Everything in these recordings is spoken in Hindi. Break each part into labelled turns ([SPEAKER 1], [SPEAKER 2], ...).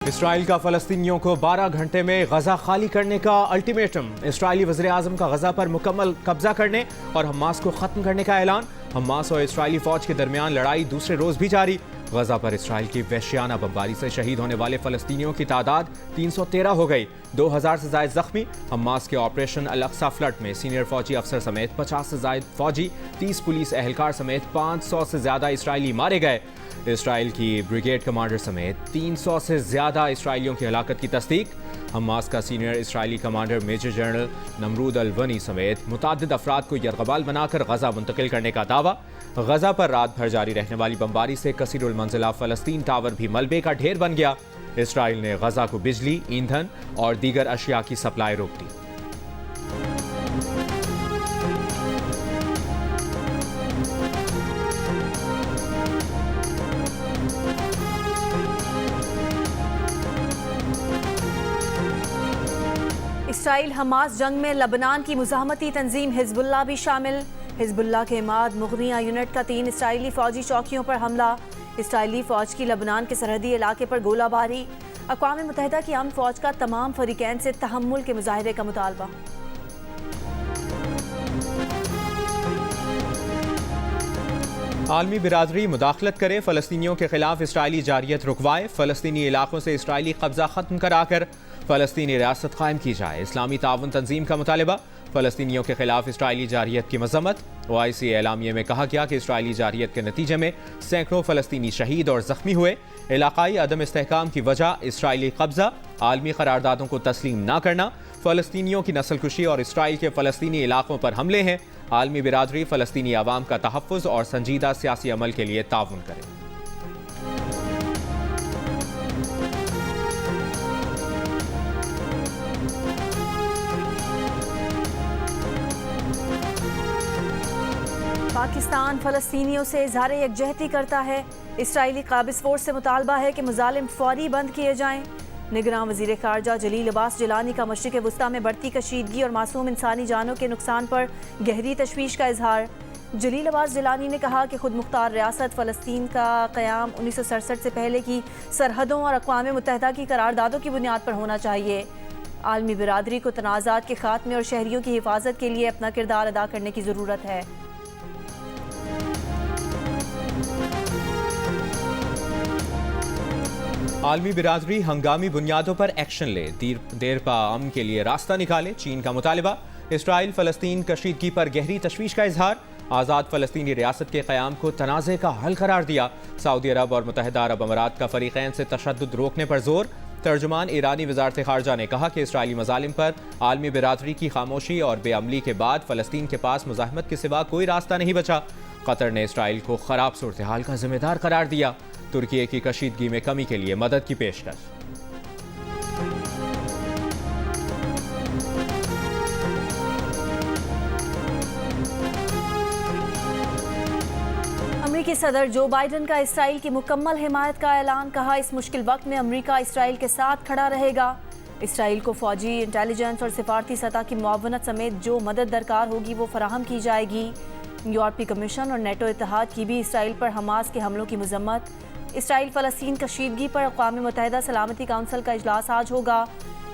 [SPEAKER 1] इसराइल का फ़लस्तीनियों को 12 घंटे में गजा खाली करने का अल्टीमेटम। इसराइली वज़ीर-ए-आज़म का गजा पर मुकम्मल कब्जा करने और हमास को ख़त्म करने का ऐलान। हमास और इसराइली फ़ौज के दरमियान लड़ाई दूसरे रोज़ भी जारी। गजा पर इसराइल की वहशियाना बमबारी से शहीद होने वाले फ़लस्तीनियों की तादाद 313 हो गई। 2000 से ज़ायद ज़ख्मी। हमास के ऑपरेशन अल-अक्सा फ्लड में सीनियर फ़ौजी अफसर समेत 50 से ज़ायद फ़ौजी, 30 पुलिस एहलकार समेत 500 से ज़्यादा इसराइली मारे गए। इसराइल की ब्रिगेड कमांडर समेत 300 से ज़्यादा इसराइलियों की हलाकत की तस्दीक। हमास का senior Israeli commander major general Nimrod Aloni समेत मुतअद्दिद अफराद को यरगबाल बनाकर गजा मुंतकिल करने का दावा। गजा पर रात भर जारी रहने वाली बमबारी से कसीरुल मंजिला फ़लस्तीन टावर भी मलबे का ढेर बन गया। इसराइल ने गजा को बिजली, ईंधन और दीगर अशिया की सप्लाई रोक दी।
[SPEAKER 2] इसराइल हमास जंग में लबनान की मुज़ाहमती तंजीम हिजबुल्लाह भी शामिल। हिजबुल्लाह के इमाद मुग़निया यूनिट का 3 इसराइली फ़ौजी चौकियों पर हमला। इसराइली फ़ौज की लबनान के सरहदी इलाके पर गोलाबारी। अक़वाम मुत्तहिदा की अमन फ़ौज का तमाम फ़रीक़ैन से तहम्मुल के मुज़ाहरे का मुतालबा।
[SPEAKER 1] आलमी बिरादरी मुदाखलत करे, फ़लस्तीनियों के खिलाफ इसराइली जारियत रुकवाए। फ़लस्तीनी इलाकों से इसराइली कब्जा ख़त्म कराकर फ़लस्तीनी रियासत कायम की जाए। इस्लामी ताउन तंजीम का मुतालबा। फ़लस्तीनियों के खिलाफ इसराइली जारियत की मज़म्मत। OIC एलामिये में कहा गया कि इसराइली जारियत के नतीजे में सैकड़ों फ़लस्तीनी शहीद और ज़ख्मी हुए। इलाकाई अदम इस्तेहकाम की वजह इसराइली कब्जा, आलमी करारदादों को तस्लीम न करना, फ़लस्तीनियों की नस्लकुशी और इसराइल के फ़लस्तीनी इलाकों पर हमले हैं। आलमी बिरादरी फ़लस्तीनी अवाम का तहफ़्फ़ुज़ और संजीदा सियासी अमल के लिए ताउन करे।
[SPEAKER 2] पाकिस्तान फ़लस्तीनियों से इज़हार यकजहती करता है। इसराइली काबिज़ फ़ोर्स से मुतालबा है कि मुज़ालिम फ़ौरी बंद किए जाएँ। निगरान वज़ीर ख़ारजा जलील अब्बास जिलानी का मशरिक़ वुस्ता में बढ़ती कशीदगी और मासूम इंसानी जानों के नुकसान पर गहरी तशवीश का इजहार। जलील अब्बास जिलानी ने कहा कि खुद मुख्तार रियासत फ़लस्तीन का क़याम 1967 से पहले की सरहदों और अक़वाम मुत्तहिदा की करारदादों की बुनियाद पर होना चाहिए। आलमी बिरादरी को तनाज़ात के खात्मे और शहरियों की हिफाजत के लिए अपना किरदार अदा करने की ज़रूरत है।
[SPEAKER 1] आलमी बिरादरी हंगामी बुनियादों पर एक्शन ले, देरपा अमन के लिए रास्ता निकाले। चीन का मुतालबा। इसराइल फ़लस्तीन कशीदगी पर गहरी तशवीश का इजहार। आज़ाद फ़लस्तीनी रियासत के क़याम को तनाज़े का हल करार दिया। सऊदी अरब और मुत्तहिदा अरब अमारात का फ़रीक़ैन से तशद्दुद रोकने पर जोर। तर्जुमान ईरानी वज़ारत ख़ारजा ने कहा कि इसराइली मज़ालिम पर आलमी बिरादरी की खामोशी और बेअमली के बाद फ़लस्तीन के पास मुज़ाहमत के सिवा कोई रास्ता नहीं बचा। कतर ने इसराइल को ख़राब सूरत हाल का ज़िम्मेदार करार दिया। तुर्की की कशीदगी में कमी के लिए मदद की पेशकश।
[SPEAKER 2] अमेरिकी सदर जो बाइडन का इसराइल की मुकम्मल हिमायत का ऐलान। कहा, इस मुश्किल वक्त में अमेरिका इसराइल के साथ खड़ा रहेगा। इसराइल को फौजी, इंटेलिजेंस और सिफारती सतह की मुआवनत समेत जो मदद दरकार होगी वो फराहम की जाएगी। यूरोपीय कमीशन और नेटो इत्तेहाद की भी इसराइल पर हमास के हमलों की मजम्मत। इसराइल फ़लस्तीन कशीदगी पर अक़वाम मुत्तहिदा सलामती काउंसिल का इजलास आज होगा।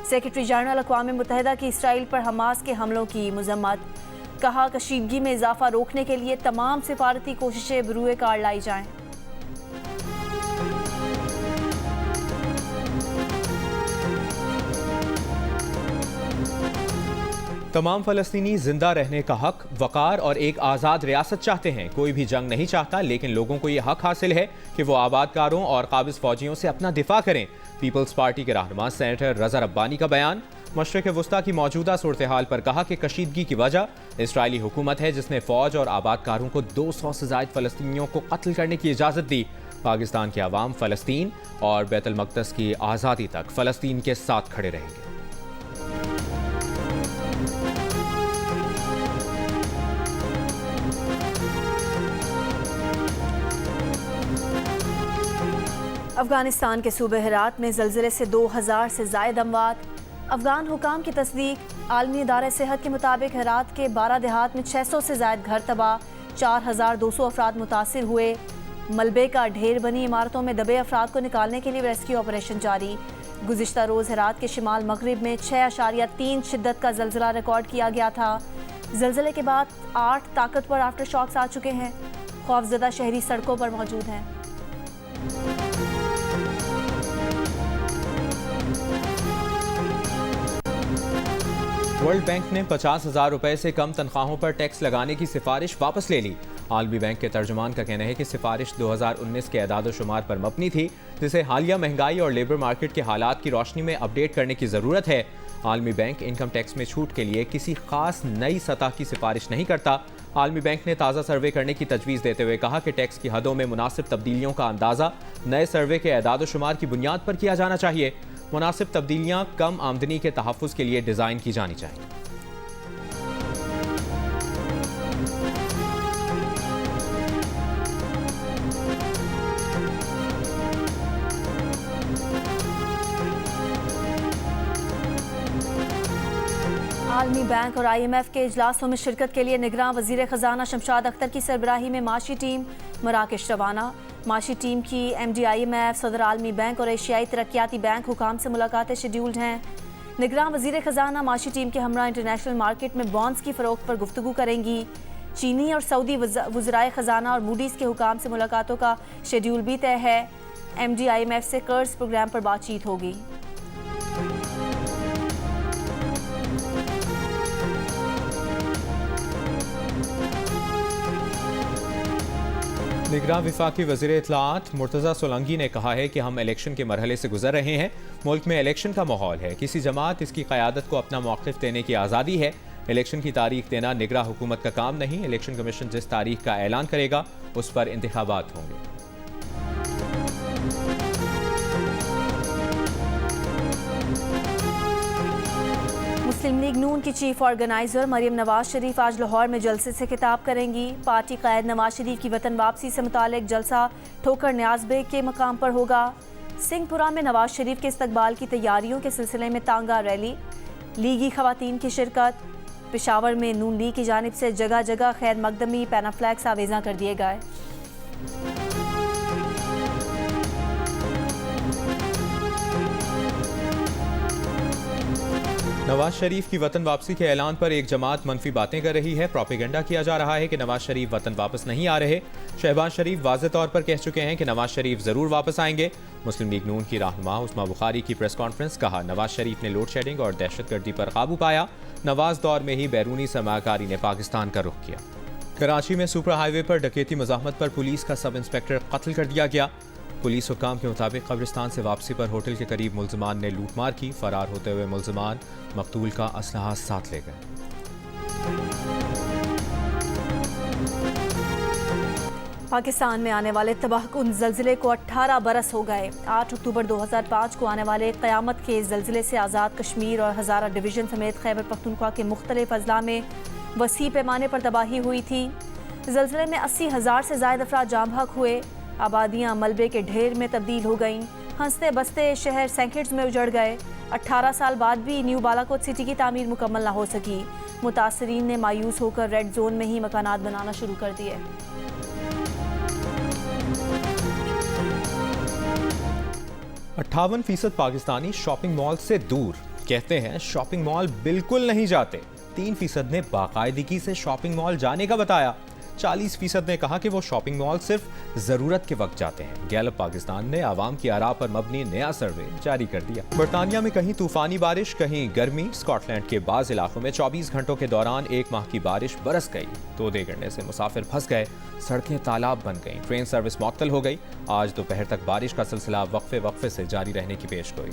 [SPEAKER 2] सेक्रेटरी जनरल अक़वाम मुत्तहिदा की इसराइल पर हमास के हमलों की मजम्मत। कहा, कशीदगी में इजाफा रोकने के लिए तमाम सिफारती कोशिशें बरूए कार लाई जाएँ।
[SPEAKER 1] तमाम फ़लस्तीनी जिंदा रहने का हक, वक़ार और एक आज़ाद रियासत चाहते हैं। कोई भी जंग नहीं चाहता, लेकिन लोगों को ये हक हासिल है कि वो आबादकारों और काबिज़ फ़ौजियों से अपना दिफा करें। पीपल्स पार्टी के रहनुमा सेनेटर रज़ा रब्बानी का बयान। मशरिक़ वुस्ता की मौजूदा सूरत हाल पर कहा कि कशीदगी की वजह इसराइली हुकूमत है, जिसने फ़ौज और आबादकारों को 200 से ज़ायद फ़लस्तीनियों को कत्ल करने की इजाज़त दी। पाकिस्तान के अवाम फ़लस्तीन और बैतुल मक़दस की आज़ादी तक फ़लस्तीन के साथ खड़े रहेंगे।
[SPEAKER 2] अफगानिस्तान के सूबे हेरात में ज़लज़ले से 2000 से ज़ायद अमवात। अफगान हुकाम की तस्दीक। आलमी इदारे सेहत के मुताबिक हेरात के 12 देहात में 600 से ज़ायद घर तबाह, 4200 अफराद मुतासिर हुए। मलबे का ढेर बनी इमारतों में दबे अफराद को निकालने के लिए रेस्क्यू ऑपरेशन जारी। गुज़िश्ता रोज़ हेरात के शिमाल मगरिब में 6.3 शिद्दत का ज़लज़ला रिकॉर्ड किया गया था। ज़लज़ले के बाद 8 ताकतवर आफ्टर शॉक्स आ चुके हैं। खौफजदा शहरी सड़कों पर मौजूद हैं।
[SPEAKER 1] वर्ल्ड बैंक ने 50,000 रुपए से कम तनख्वाहों पर टैक्स लगाने की सिफारिश वापस ले ली। आलमी बैंक के तर्जुमान का कहना है कि सिफारिश 2019 के एदाद-ओ-शुमार पर मबनी थी, जिसे हालिया महंगाई और लेबर मार्केट के हालात की रोशनी में अपडेट करने की ज़रूरत है। आलमी बैंक इनकम टैक्स में छूट के लिए किसी खास नई सतह की सिफारिश नहीं करता। आलमी बैंक ने ताज़ा सर्वे करने की तजवीज़ देते हुए कहा कि टैक्स की हदों में मुनासिब तब्दीलियों का अंदाज़ा नए सर्वे के एदाद-ओ-शुमार की बुनियाद पर किया जाना चाहिए। मुनासिब तब्दीलियाँ कम आमदनी के तहफ़्फ़ुज़ के लिए डिज़ाइन की जानी चाहिए।
[SPEAKER 2] आलमी बैंक और IMF के इजलासों में शिरकत के लिए निगरान वज़ीर ख़जाना शमशाद अख्तर की सरबराही में माशी टीम मराकेश रवाना। माशी टीम की MD IMF, सदर आलमी बैंक और एशियाई तरक्याती बैंक हुकाम से मुलाकातें शेड्यूल्ड हैं। निगरान वज़ीर ख़जाना माशी टीम के हमरा इंटरनेशनल मार्केट में बॉन्ड्स की फ़रोख्त पर गुफ्तगू करेंगी। चीनी और सऊदी वज़राए ख़जाना और मूडीज़ के हुकाम से मुलाकातों का शेड्यूल भी तय है। MD IMF से कर्ज प्रोग्राम पर बातचीत होगी।
[SPEAKER 1] निगरान विफाकी वज़ीर इत्तलाआत मुर्तज़ा सोलंकी ने कहा है कि हम इलेक्शन के मरहले से गुजर रहे हैं। मुल्क में इलेक्शन का माहौल है। किसी जमात इसकी क़यादत को अपना मौक़िफ़ देने की आज़ादी है। इलेक्शन की तारीख देना निगरां हुकूमत का काम नहीं। इलेक्शन कमीशन जिस तारीख का ऐलान करेगा उस पर इंतखाबात होंगे।
[SPEAKER 2] मुस्लिम लीग नून की चीफ ऑर्गेनाइजर मरियम नवाज शरीफ आज लाहौर में जलसे से खिताब करेंगी। पार्टी कायद नवाज शरीफ की वतन वापसी से मुतालिक जलसा ठोकर न्याज बेग के मकाम पर होगा। सिंहपुरा में नवाज शरीफ के इस्तकबाल की तैयारियों के सिलसिले में तांगा रैली, लीगी खवातीन की शिरकत। पेशावर में नून लीग की जानिब से जगह जगह खैर मकदमी पैनाफ्लैक्स आवेजा कर दिए गए।
[SPEAKER 1] नवाज शरीफ की वतन वापसी के ऐलान पर एक जमात मनफी बातें कर रही है। प्रोपेगेंडा किया जा रहा है कि नवाज शरीफ वतन वापस नहीं आ रहे। शहबाज शरीफ वाज़े तौर पर कह चुके हैं कि नवाज शरीफ ज़रूर वापस आएंगे। मुस्लिम लीग नून की रहनुमा उस्मा बुखारी की प्रेस कॉन्फ्रेंस, कहा नवाज शरीफ ने लोड शेडिंग और दहशतगर्दी पर काबू पाया। नवाज दौर में ही बैरूनी सरमाकारी ने पाकिस्तान का रुख किया। कराची में सुपर हाईवे पर डकैती मज़ाहमत पर पुलिस का सब इंस्पेक्टर कत्ल कर दिया गया। पुलिस हुक्काम के मुताबिक कब्रिस्तान से वापसी पर होटल के करीब मुल्ज़िमान ने लूटमार की। फरार होते हुए मुल्ज़िमान मकतूल का असलहा साथ ले गए।
[SPEAKER 2] पाकिस्तान में आने वाले तबाहकुन ज़लज़ले को 18 बरस हो गए। 8 अक्टूबर 2005 को आने वाले क़यामत के ज़लज़ले से आज़ाद कश्मीर और हज़ारा डिवीज़न समेत खैबर पख्तूनख्वा के मुख्तलिफ अजला में वसी पैमाने पर तबाही हुई थी। ज़लज़ले में 80,000 से ज़ायद अफराद जाम बहक हुए। आबादियाँ मलबे के ढेर में तब्दील हो गईं। हंसते बसते शहर सेंकड्स में उजड़ गए। 18 साल बाद भी न्यू बालाकोट सिटी की तामीर मुकम्मल ना हो सकी। मुतासरीन ने मायूस होकर रेड जोन में ही मकानात बनाना शुरू कर दिए।
[SPEAKER 1] 58% पाकिस्तानी शॉपिंग मॉल से दूर। कहते हैं शॉपिंग मॉल बिल्कुल नहीं जाते। 3% ने बाकायदगी से शॉपिंग मॉल जाने का बताया। 40% ने कहा कि वो शॉपिंग मॉल सिर्फ ज़रूरत के वक्त जाते हैं। गैलप पाकिस्तान ने आवाम की आरा पर मबनी नया सर्वे जारी कर दिया। बरतानिया में कहीं तूफानी बारिश, कहीं गर्मी। स्कॉटलैंड के बाज़ इलाकों में 24 घंटों के दौरान 1 माह की बारिश बरस गई। तोदे गिरने से मुसाफिर फंस गए, सड़कें तालाब बन गईं, ट्रेन सर्विस मुअत्तल हो गई। आज दोपहर तक बारिश का सिलसिला वक्फे से जारी रहने की पेशगोई।